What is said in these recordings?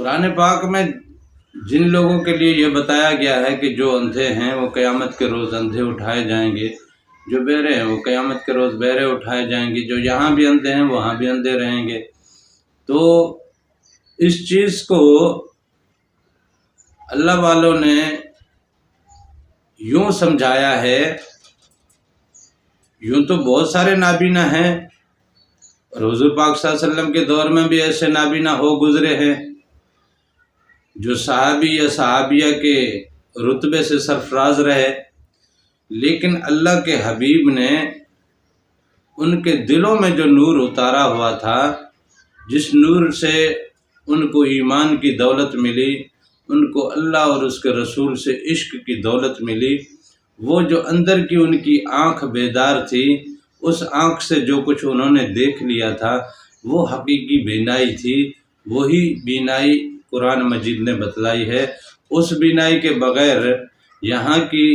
قرآن پاک میں جن لوگوں کے لیے یہ بتایا گیا ہے کہ جو اندھے ہیں وہ قیامت کے روز اندھے اٹھائے جائیں گے، جو بہرے ہیں وہ قیامت کے روز بہرے اٹھائے جائیں گے، جو یہاں بھی اندھے ہیں وہاں بھی اندھے رہیں گے، تو اس چیز کو اللہ والوں نے یوں سمجھایا ہے۔ یوں تو بہت سارے نابینا ہیں اور حضور پاک صلی اللہ علیہ وسلم کے دور میں بھی ایسے نابینا ہو گزرے ہیں جو صحابی یا صحابیہ کے رتبے سے سرفراز رہے، لیکن اللہ کے حبیب نے ان کے دلوں میں جو نور اتارا ہوا تھا، جس نور سے ان کو ایمان کی دولت ملی، ان کو اللہ اور اس کے رسول سے عشق کی دولت ملی، وہ جو اندر کی ان کی آنکھ بیدار تھی، اس آنکھ سے جو کچھ انہوں نے دیکھ لیا تھا وہ حقیقی بینائی تھی۔ وہی بینائی قرآن مجید نے بتلائی ہے۔ اس بینائی کے بغیر یہاں کی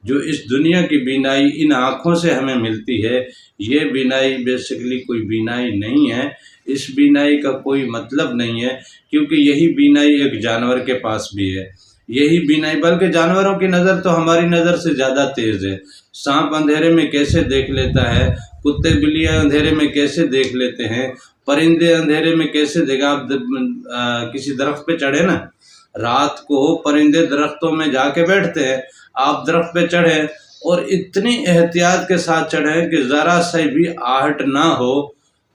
جو اس دنیا کی بینائی ان آنکھوں سے ہمیں ملتی ہے، یہ بینائی بیسیکلی کوئی بینائی نہیں ہے، اس بینائی کا کوئی مطلب نہیں ہے، کیونکہ یہی بینائی ایک جانور کے پاس بھی ہے۔ یہی بینائی، بلکہ جانوروں کی نظر تو ہماری نظر سے زیادہ تیز ہے۔ سانپ اندھیرے میں کیسے دیکھ لیتا ہے، کتے بلیاں اندھیرے میں کیسے دیکھ لیتے ہیں، پرندے اندھیرے میں کیسے دیکھا۔ آپ کسی درخت پہ چڑھے نا، رات کو پرندے درختوں میں جا کے بیٹھتے ہیں، آپ درخت پہ چڑھیں اور اتنی احتیاط کے ساتھ چڑھیں کہ ذرا سی بھی آہٹ نہ ہو،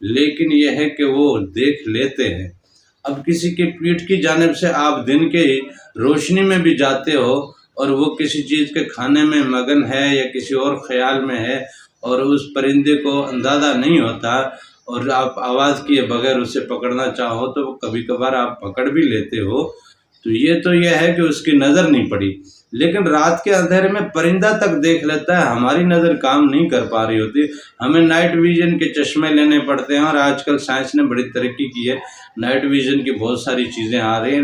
لیکن یہ ہے کہ وہ دیکھ لیتے ہیں۔ اب کسی کے پیٹھ کی جانب سے آپ دن کے روشنی میں بھی جاتے ہو اور وہ کسی چیز کے کھانے میں مگن ہے یا کسی اور خیال میں ہے اور اس پرندے کو اندازہ نہیں ہوتا اور آپ آواز کیے بغیر اسے پکڑنا چاہو تو کبھی کبھار آپ پکڑ بھی لیتے ہو، تو یہ ہے کہ اس کی نظر نہیں پڑی۔ لیکن رات کے اندھیرے میں پرندہ تک دیکھ لیتا ہے، ہماری نظر کام نہیں کر پا رہی ہوتی، ہمیں نائٹ ویژن کے چشمے لینے پڑتے ہیں، اور آج کل سائنس نے بڑی ترقی کی ہے، نائٹ ویژن کی بہت ساری چیزیں آ رہی ہیں،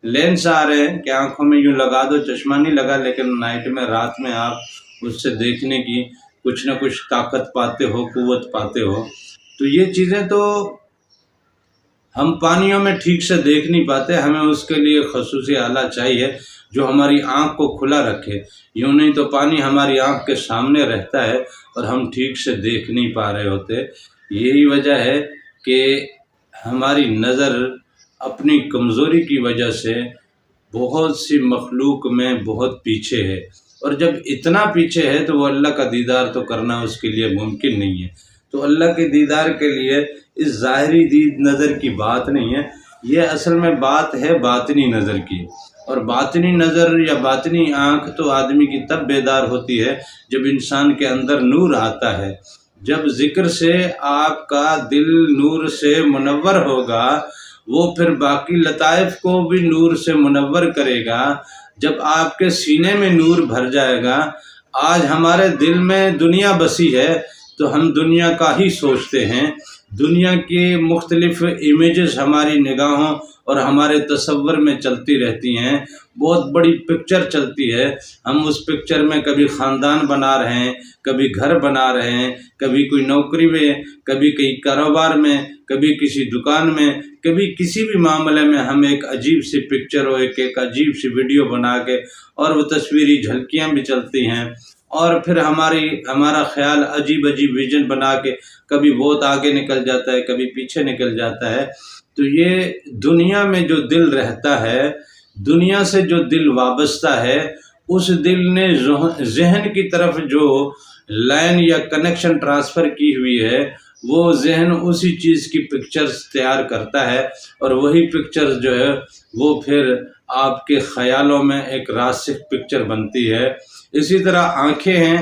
لینس آ رہے ہیں کہ آنکھوں میں یوں لگا دو، چشمہ نہیں لگا، لیکن نائٹ میں، رات میں آپ اس سے دیکھنے کی کچھ نہ کچھ طاقت پاتے ہو، قوت پاتے ہو۔ تو یہ چیزیں تو ہم پانیوں میں ٹھیک سے دیکھ نہیں پاتے، ہمیں اس کے لیے خصوصی آلہ چاہیے جو ہماری آنکھ کو کھلا رکھے، یوں نہیں تو پانی ہماری آنکھ کے سامنے رہتا ہے اور ہم ٹھیک سے دیکھ نہیں پا رہے ہوتے۔ یہی وجہ ہے کہ ہماری نظر اپنی کمزوری کی وجہ سے بہت سی مخلوق میں بہت پیچھے ہے، اور جب اتنا پیچھے ہے تو وہ اللہ کا دیدار تو کرنا اس کے لیے ممکن نہیں ہے۔ تو اللہ کے دیدار کے لیے اس ظاہری دید نظر کی بات نہیں ہے، یہ اصل میں بات ہے باطنی نظر کی، اور باطنی نظر یا باطنی آنکھ تو آدمی کی تب بیدار ہوتی ہے جب انسان کے اندر نور آتا ہے، جب ذکر سے آپ کا دل نور سے منور ہوگا، وہ پھر باقی لطائف کو بھی نور سے منور کرے گا۔ جب آپ کے سینے میں نور بھر جائے گا، آج ہمارے دل میں دنیا بسی ہے تو ہم دنیا کا ہی سوچتے ہیں، دنیا کی مختلف امیجز ہماری نگاہوں اور ہمارے تصور میں چلتی رہتی ہیں، بہت بڑی پکچر چلتی ہے، ہم اس پکچر میں کبھی خاندان بنا رہے ہیں، کبھی گھر بنا رہے ہیں، کبھی کوئی نوکری میں، کبھی کئی کاروبار میں، کبھی کسی دکان میں، کبھی کسی بھی معاملے میں ہم ایک عجیب سی پکچر اور ایک عجیب سی ویڈیو بنا کے، اور وہ تصویری جھلکیاں بھی چلتی ہیں، اور پھر ہمارا خیال عجیب ویژن بنا کے کبھی بہت آگے نکل جاتا ہے، کبھی پیچھے نکل جاتا ہے۔ تو یہ دنیا میں جو دل رہتا ہے، دنیا سے جو دل وابستہ ہے، اس دل نے ذہن کی طرف جو لائن یا کنیکشن ٹرانسفر کی ہوئی ہے، وہ ذہن اسی چیز کی پکچرز تیار کرتا ہے، اور وہی پکچرز جو ہے وہ پھر آپ کے خیالوں میں ایک راسخ پکچر بنتی ہے۔ اسی طرح آنکھیں ہیں،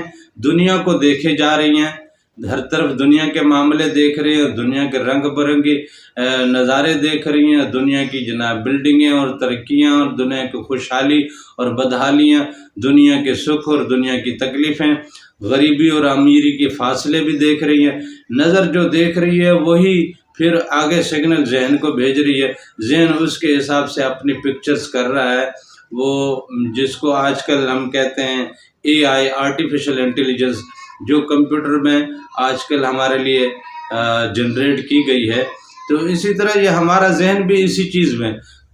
دنیا کو دیکھے جا رہی ہیں، ہر طرف دنیا کے معاملے دیکھ رہی ہیں، دنیا کے رنگ برنگی نظارے دیکھ رہی ہیں، دنیا کی جناب بلڈنگیں اور ترقیاں، اور دنیا کی خوشحالی اور بدحالیاں، دنیا کے سکھ اور دنیا کی تکلیفیں، غریبی اور امیری کے فاصلے بھی دیکھ رہی ہیں۔ نظر جو دیکھ رہی ہے وہی پھر آگے سگنل ذہن کو بھیج رہی ہے، ذہن اس کے حساب سے اپنی پکچرز کر رہا ہے، وہ جس کو آج کل ہم کہتے ہیں AI، آرٹیفیشل انٹیلیجنس، جو کمپیوٹر میں آج کل ہمارے لیے جنریٹ کی گئی ہے۔ تو اسی طرح یہ ہمارا ذہن بھی اسی چیز میں،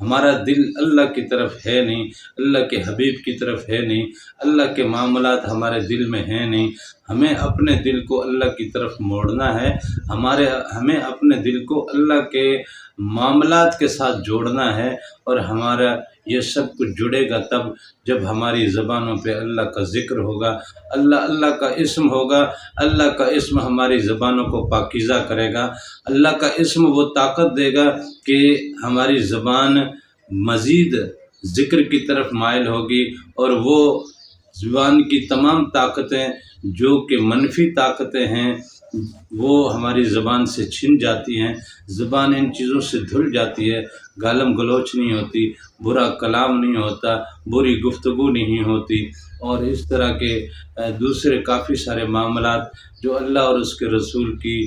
ہمارا دل اللہ کی طرف ہے نہیں، اللہ کے حبیب کی طرف ہے نہیں، اللہ کے معاملات ہمارے دل میں ہیں نہیں، ہمیں اپنے دل کو اللہ کی طرف موڑنا ہے، ہمیں اپنے دل کو اللہ کے معاملات کے ساتھ جوڑنا ہے، اور ہمارا یہ سب کچھ جڑے گا تب جب ہماری زبانوں پہ اللہ کا ذکر ہوگا، اللہ کا اسم ہوگا۔ اللہ کا اسم ہماری زبانوں کو پاکیزہ کرے گا، اللہ کا اسم وہ طاقت دے گا کہ ہماری زبان مزید ذکر کی طرف مائل ہوگی، اور وہ زبان کی تمام طاقتیں جو کہ منفی طاقتیں ہیں وہ ہماری زبان سے چھن جاتی ہیں، زبان ان چیزوں سے دھل جاتی ہے، گالم گلوچ نہیں ہوتی، برا کلام نہیں ہوتا، بری گفتگو نہیں ہوتی، اور اس طرح کے دوسرے کافی سارے معاملات جو اللہ اور اس کے رسول کی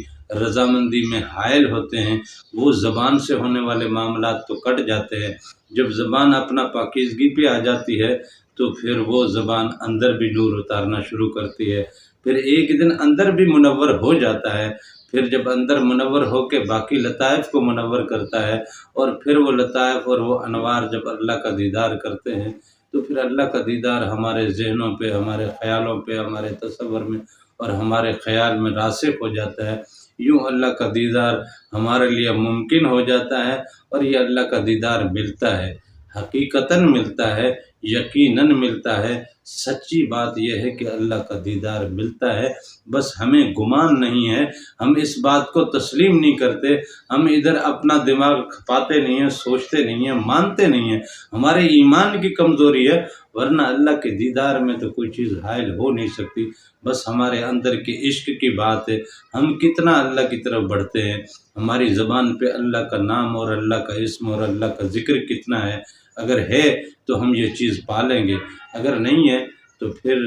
رضامندی میں حائل ہوتے ہیں، وہ زبان سے ہونے والے معاملات تو کٹ جاتے ہیں۔ جب زبان اپنا پاکیزگی پہ آ جاتی ہے تو پھر وہ زبان اندر بھی نور اتارنا شروع کرتی ہے، پھر ایک دن اندر بھی منور ہو جاتا ہے، پھر جب اندر منور ہو کے باقی لطائف کو منور کرتا ہے، اور پھر وہ لطائف اور وہ انوار جب اللہ کا دیدار کرتے ہیں تو پھر اللہ کا دیدار ہمارے ذہنوں پہ، ہمارے خیالوں پہ، ہمارے تصور میں اور ہمارے خیال میں راسخ ہو جاتا ہے۔ یوں اللہ کا دیدار ہمارے لیے ممکن ہو جاتا ہے، اور یہ اللہ کا دیدار ملتا ہے، حقیقتاً ملتا ہے، یقیناً ملتا ہے۔ سچی بات یہ ہے کہ اللہ کا دیدار ملتا ہے، بس ہمیں گمان نہیں ہے، ہم اس بات کو تسلیم نہیں کرتے، ہم ادھر اپنا دماغ کھپاتے نہیں ہیں، سوچتے نہیں ہیں، مانتے نہیں ہیں، ہمارے ایمان کی کمزوری ہے، ورنہ اللہ کے دیدار میں تو کوئی چیز حائل ہو نہیں سکتی، بس ہمارے اندر کے عشق کی بات ہے، ہم کتنا اللہ کی طرف بڑھتے ہیں، ہماری زبان پہ اللہ کا نام اور اللہ کا اسم اور اللہ کا ذکر کتنا ہے، اگر ہے تو ہم یہ چیز پالیں گے، اگر نہیں ہے تو پھر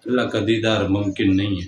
اللہ کا دیدار ممکن نہیں ہے۔